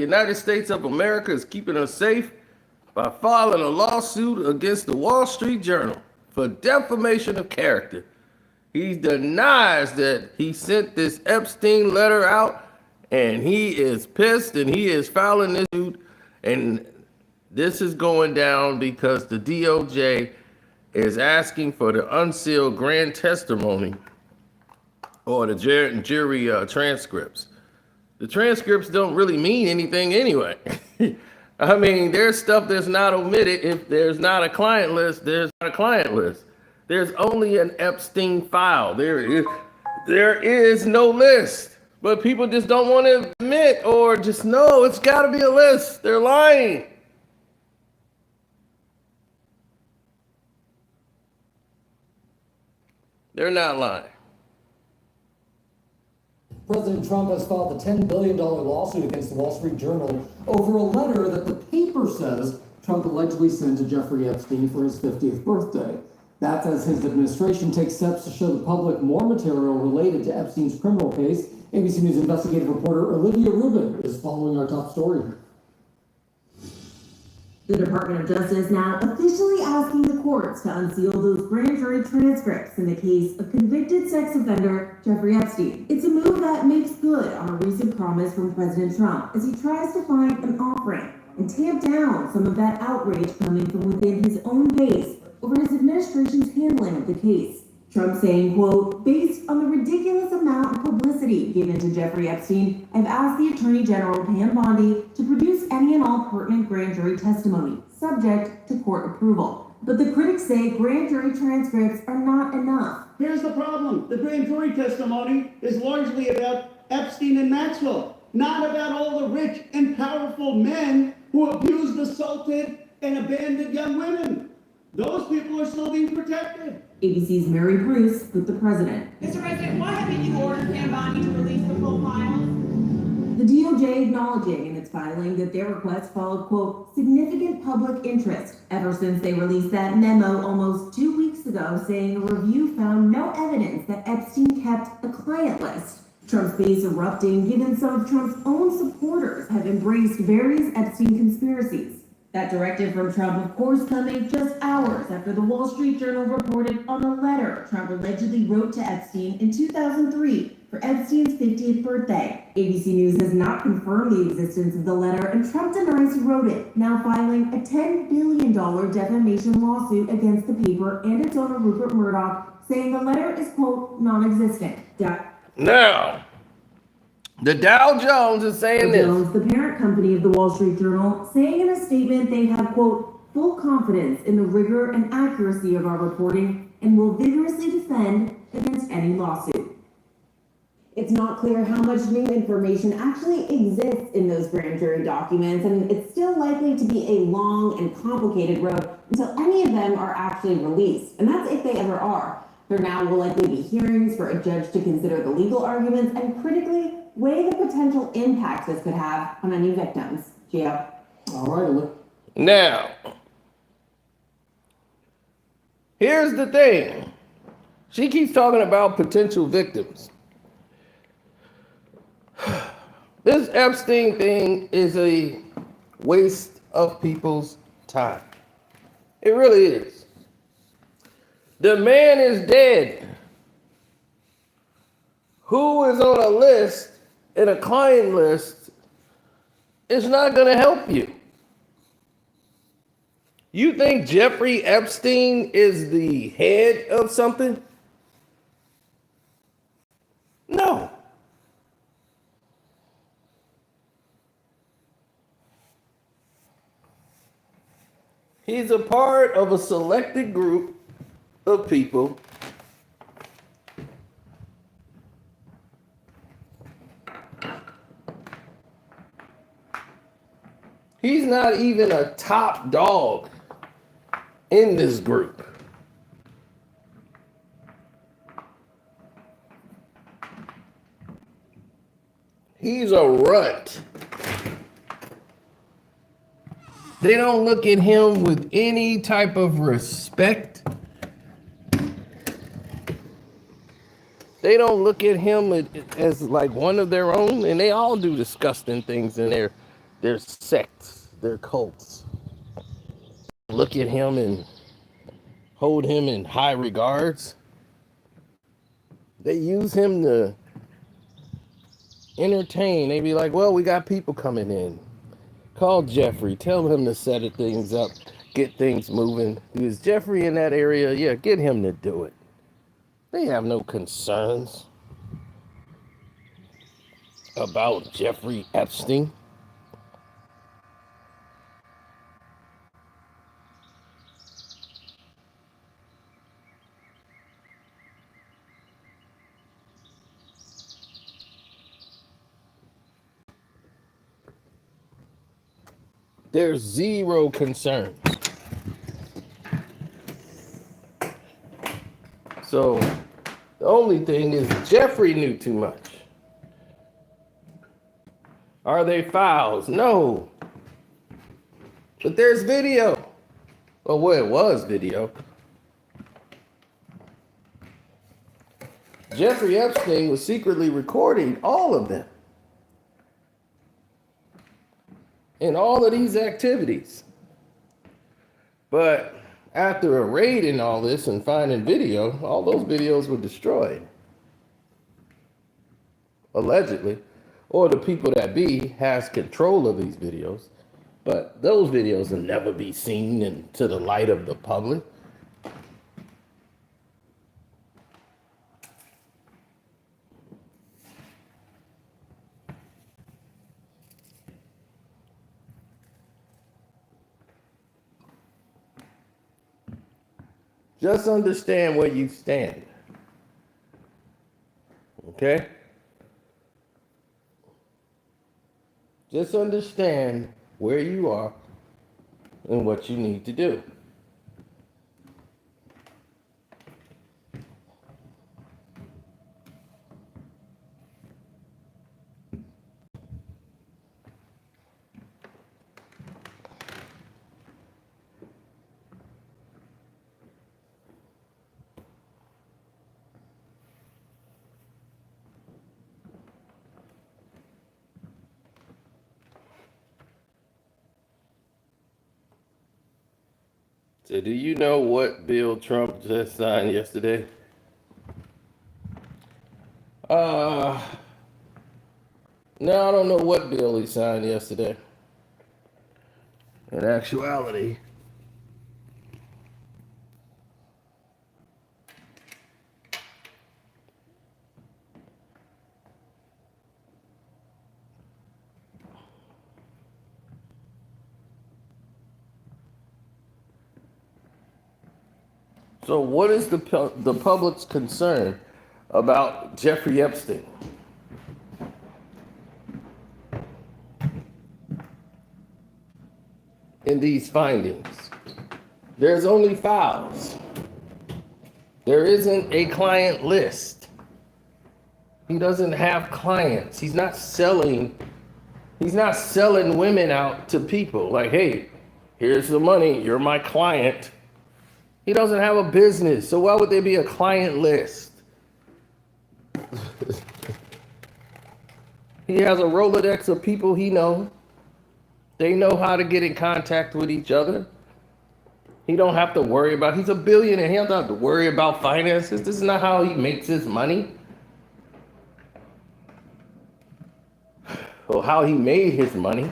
United States of America is keeping us safe by filing a lawsuit against the Wall Street Journal for defamation of character. He denies that he sent this Epstein letter out, and he is pissed, and he is filing this suit, and this is going down because the DOJ is asking for the unsealed grand testimony or the jury transcripts. The transcripts don't really mean anything anyway. I mean, there's stuff that's not omitted. If there's not a client list, there's not a client list. There's only an Epstein file. There is no list. But people just don't want to admit or just know it's got to be a list. They're lying. They're not lying. President Trump has filed a $10 billion lawsuit against the Wall Street Journal over a letter that the paper says Trump allegedly sent to Jeffrey Epstein for his 50th birthday. That's as his administration takes steps to show the public more material related to Epstein's criminal case. ABC News investigative reporter Olivia Rubin is following our top story here. The Department of Justice now officially asking the courts to unseal those grand jury transcripts in the case of convicted sex offender Jeffrey Epstein. It's a move that makes good on a recent promise from President Trump as he tries to find an offering and tamp down some of that outrage coming from within his own base over his administration's handling of the case. Trump saying, quote, based on the ridiculous amount of publicity given to Jeffrey Epstein, I've asked the Attorney General, Pam Bondi, to produce any and all pertinent grand jury testimony, subject to court approval. But the critics say grand jury transcripts are not enough. Here's the problem. The grand jury testimony is largely about Epstein and Maxwell, not about all the rich and powerful men who abused, assaulted, and abandoned young women. Those people are still being protected. ABC's Mary Bruce with the president. Mr. President, why haven't you ordered Pam Bondi to release the full files? The DOJ acknowledging in its filing that their request followed, quote, significant public interest ever since they released that memo almost 2 weeks ago saying a review found no evidence that Epstein kept a client list. Trump's base erupting given some of Trump's own supporters have embraced various Epstein conspiracies. That directive from Trump, of course, coming just hours after the Wall Street Journal reported on a letter Trump allegedly wrote to Epstein in 2003 for Epstein's 50th birthday. ABC News has not confirmed the existence of the letter, and Trump denies he wrote it, now filing a $10 billion defamation lawsuit against the paper and its owner, Rupert Murdoch, saying the letter is, quote, non-existent. Now, the Dow Jones is saying this. Jones, the parent company of the Wall Street Journal, saying in a statement they have, quote, full confidence in the rigor and accuracy of our reporting and will vigorously defend against any lawsuit. It's not clear how much new information actually exists in those grand jury documents, and it's still likely to be a long and complicated road until any of them are actually released, and that's if they ever are. There now will likely be hearings for a judge to consider the legal arguments and critically weigh the potential impact this could have on any victims. Gio. All right, Now, here's the thing. She keeps talking about potential victims. This Epstein thing is a waste of people's time. It really is. The man is dead. Who is on a list and a client list is not going to help you. You think Jeffrey Epstein is the head of something? No. He's a part of a selected group of people He's not even a top dog in this group. He's a runt. They don't look at him with any type of respect. They don't look at him as like one of their own, and they all do disgusting things in their sects, their cults, look at him and hold him in high regards. They use him to entertain. They be like, well, we got people coming in. Call Jeffrey. Tell him to set things up, get things moving. Is Jeffrey in that area? Yeah, get him to do it. They have no concerns about Jeffrey Epstein. There's zero concerns. So the only thing is Jeffrey knew too much. Are they files? No. But there's video. Well, it was video. Jeffrey Epstein was secretly recording all of them. In all of these activities. But after a raid in all this and finding video, all those videos were destroyed. Allegedly. Or the people that has control of these videos. But those videos will never be seen into the light of the public. Just understand where you stand. Okay? Just understand where you are and what you need to do. So do you know what bill Trump just signed yesterday? No, I don't know what bill he signed yesterday. In actuality, so what is the public's concern about Jeffrey Epstein? In these findings, there's only files. There isn't a client list. He doesn't have clients. He's not selling women out to people like, hey, here's the money, you're my client. He doesn't have a business, so why would there be a client list? He has a Rolodex of people he knows. They know how to get in contact with each other. He don't have to worry about, he's a billionaire. He don't have to worry about finances. This is not how he makes his money. Or how he made his money.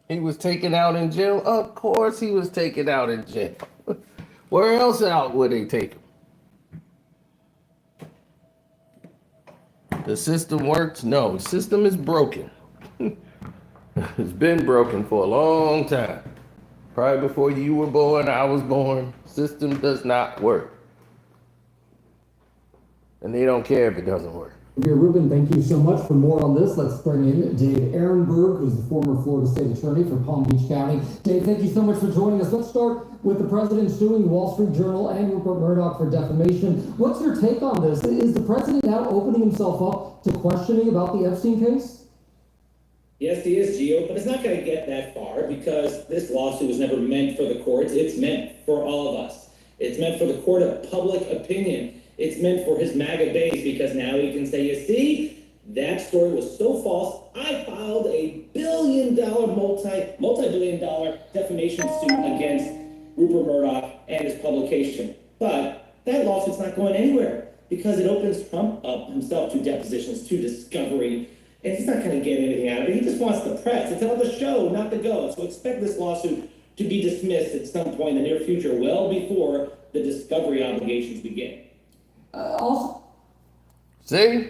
He was taken out in jail? Of course he was taken out in jail. Where else out would they take him? The system works? No, the system is broken. It's been broken for a long time. Probably before you were born, I was born. System does not work. And they don't care if it doesn't work. Dear Ruben, thank you so much. For more on this, let's bring in Dave Ehrenberg, who's the former Florida State Attorney for Palm Beach County. Dave, thank you so much for joining us. Let's start with the president suing Wall Street Journal and Rupert Murdoch for defamation. What's your take on this? Is the president now opening himself up to questioning about the Epstein case? Yes, he is, Gio, but it's not going to get that far because this lawsuit was never meant for the courts. It's meant for all of us. It's meant for the court of public opinion. It's meant for his MAGA base because now he can say, you see, that story was so false. I filed a billion-dollar, multi-billion-dollar defamation suit against Rupert Murdoch and his publication. But that lawsuit's not going anywhere because it opens Trump up himself to depositions, to discovery, and he's not going to get anything out of it. He just wants the press. It's another show, not the go. So expect this lawsuit to be dismissed at some point in the near future, well before the discovery obligations begin. Also, See?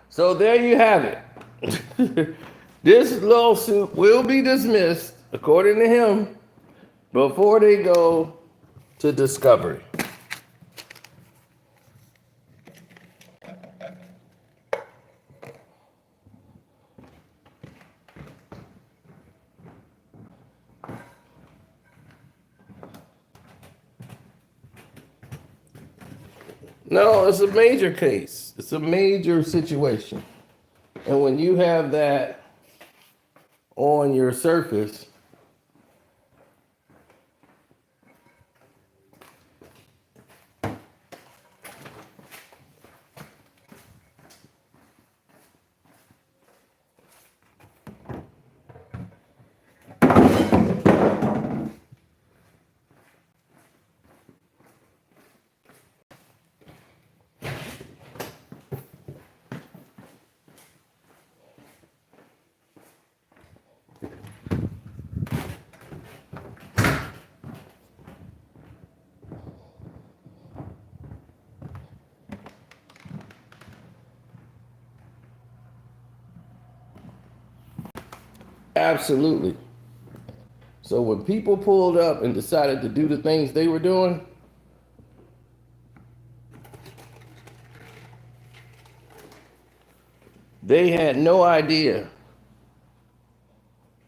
So there you have it. This lawsuit will be dismissed, according to him, before they go to discovery. No, it's a major case. It's a major situation. And when you have that on your surface, absolutely. So when people pulled up and decided to do the things they were doing, they had no idea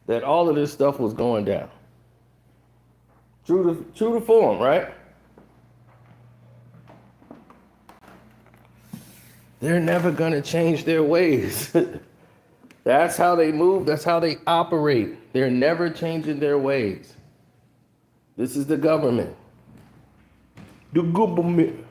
that all of this stuff was going down. True to form, right? They're never going to change their ways. That's how they move. That's how they operate. They're never changing their ways. This is the government. The government.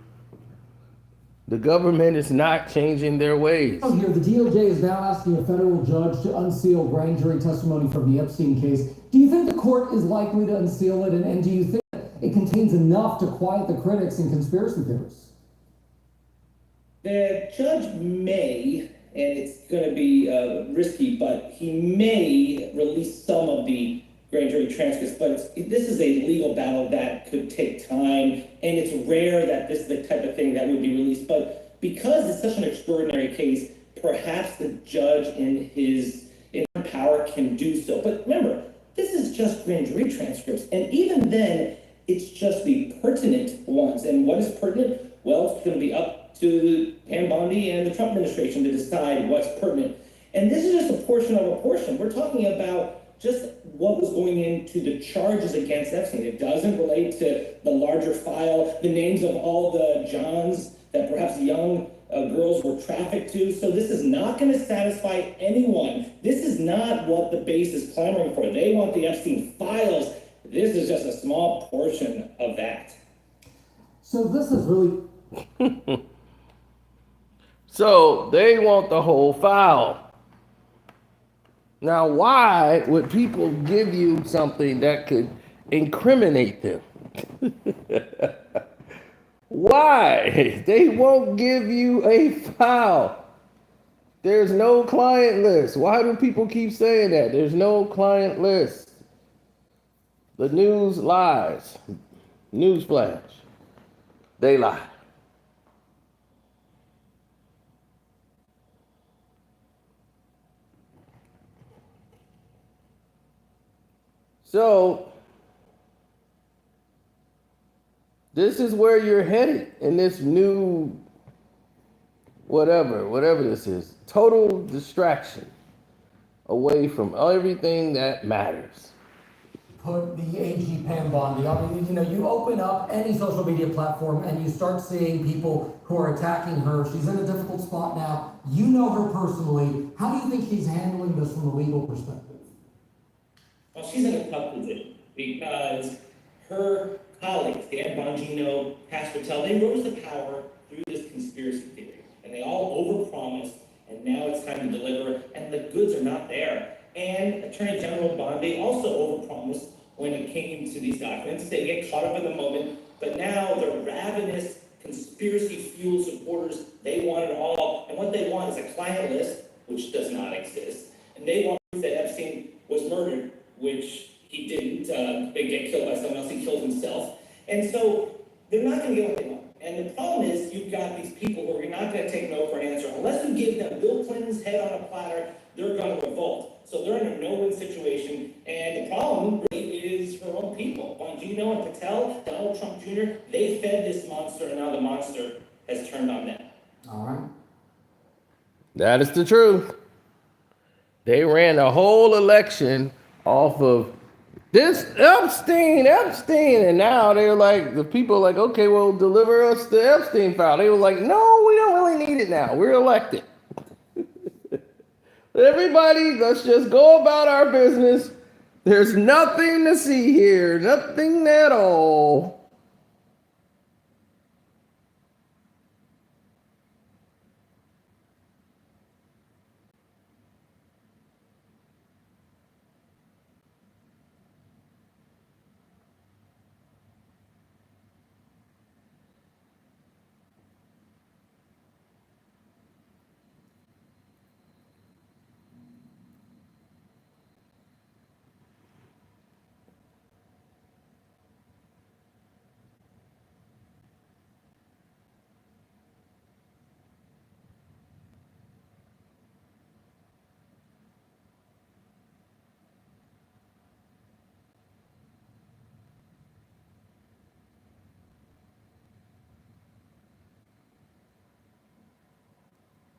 The government is not changing their ways. here, the DOJ is now asking a federal judge to unseal grand jury testimony from the Epstein case. Do you think the court is likely to unseal it? And do you think it contains enough to quiet the critics and conspiracy theorists? The judge may, and it's going to be risky, but he may release some of the grand jury transcripts. But this is a legal battle that could take time, and it's rare that this is the type of thing that would be released. But because it's such an extraordinary case, perhaps the judge in his power can do so. But remember, this is just grand jury transcripts, and even then, it's just the pertinent ones. And what is pertinent? Well, it's going to be up to Pam Bondi and the Trump administration to decide what's pertinent. And this is just a portion of a portion. We're talking about just what was going into the charges against Epstein. It doesn't relate to the larger file, the names of all the Johns that perhaps young girls were trafficked to. So this is not going to satisfy anyone. This is not what the base is clamoring for. They want the Epstein files. This is just a small portion of that. So this is really... So they want the whole file. Now, why would people give you something that could incriminate them? Why? They won't give you a file. There's no client list. Why do people keep saying that? There's no client list. The news lies. Newsflash. They lie. So, this is where you're headed in this new whatever this is. Total distraction away from everything that matters. put the AG Pam Bondi. I mean, you know, you open up any social media platform and you start seeing people who are attacking her. She's in a difficult spot now. You know her personally. How do you think she's handling this from a legal perspective? Well, she's in a tough position because her colleagues, Dan Bongino, Pastor Tell, they rose to power through this conspiracy theory. And they all overpromised, and now it's time to deliver, and the goods are not there. And Attorney General Bondi also overpromised when it came to these documents. They get caught up in the moment, but now the ravenous conspiracy-fueled supporters, they want it all. And what they want is a client list, which does not exist. And they want proof that Epstein was murdered, which he didn't. Get killed by someone else, he killed himself. And so they're not going to get what they want. And the problem is you've got these people who are not going to take no for an answer. Unless you give them Bill Clinton's head on a platter, they're going to revolt. So they're in a no-win situation. And the problem really is her own people. Bongino and Patel, Donald Trump Jr., they fed this monster, and now the monster has turned on them. All right. That is the truth. They ran the whole election off of this Epstein, and now they're like, the people are like, okay, well, deliver us the Epstein file. They were like, no, we don't really need it now. We're elected. Everybody, let's just go about our business. There's nothing to see here, nothing at all.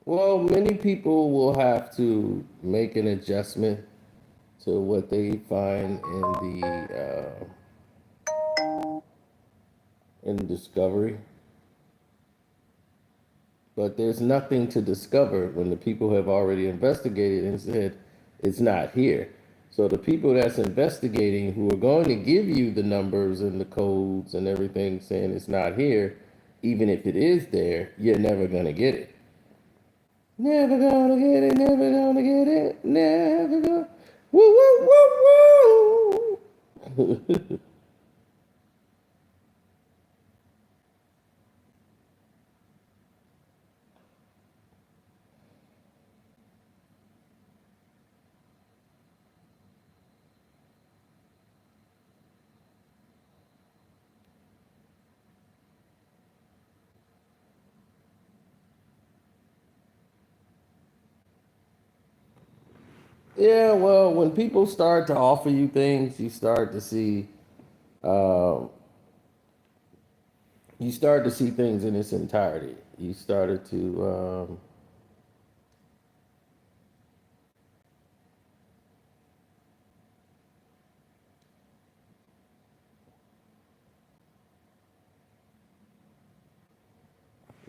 Well, many people will have to make an adjustment to what they find in the discovery. But there's nothing to discover when the people have already investigated and said it's not here. So the people that's investigating, who are going to give you the numbers and the codes and everything saying it's not here, even if it is there, you're never going to get it. Never gonna get it, never gonna get it, never gonna. Woo, woo, woo, woo. Yeah, well, when people start to offer you things, um, you start to see things in its entirety. You started to,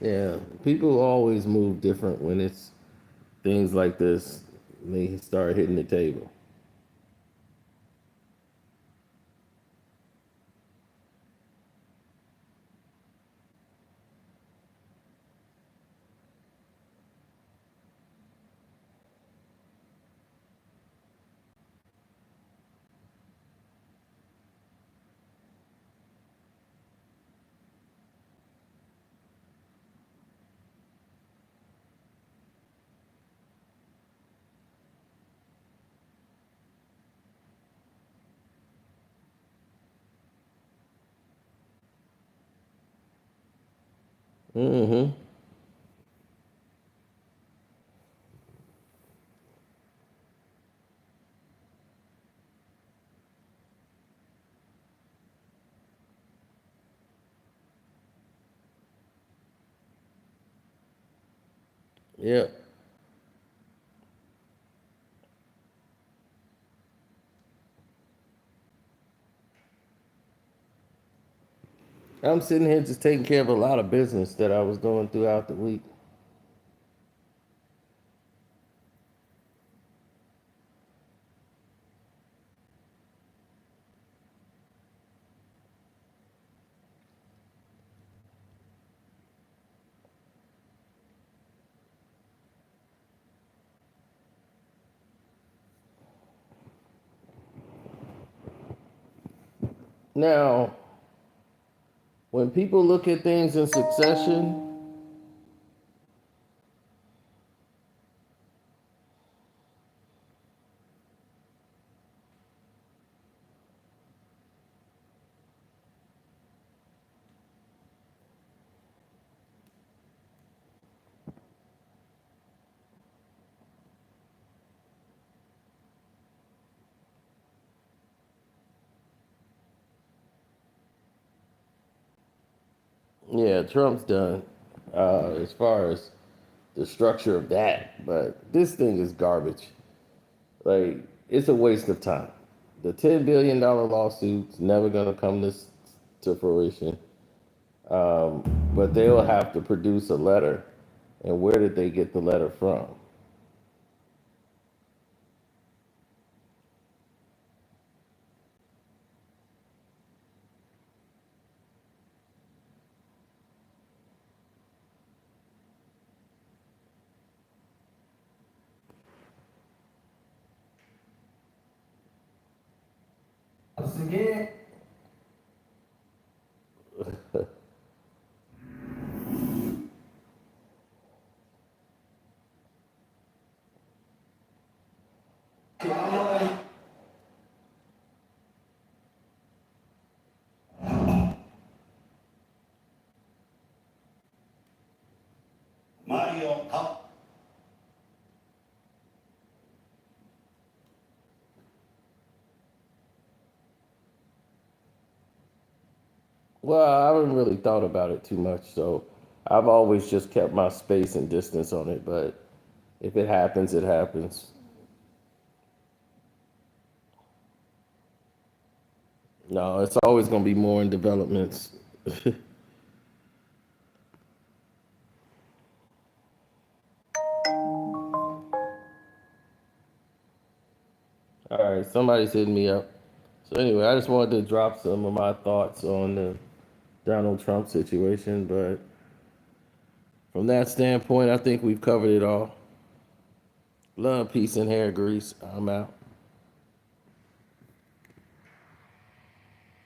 yeah, people always move different when it's things like this. They start hitting the table. Mm-hmm. Yeah. I'm sitting here just taking care of a lot of business that I was doing throughout the week. Now, when people look at things in succession, yeah, Trump's done as far as the structure of that. But this thing is garbage. Like, it's a waste of time. The $10 billion lawsuit's never going to come to fruition. But they'll have to produce a letter. And where did they get the letter from? Once again. Mario up. Well, I haven't really thought about it too much, so I've always just kept my space and distance on it. But if it happens, it happens. No, it's always going to be more in developments. All right, somebody's hitting me up. So anyway, I just wanted to drop some of my thoughts on the Donald Trump situation, but from that standpoint, I think we've covered it all. Love, peace, and hair grease. I'm out.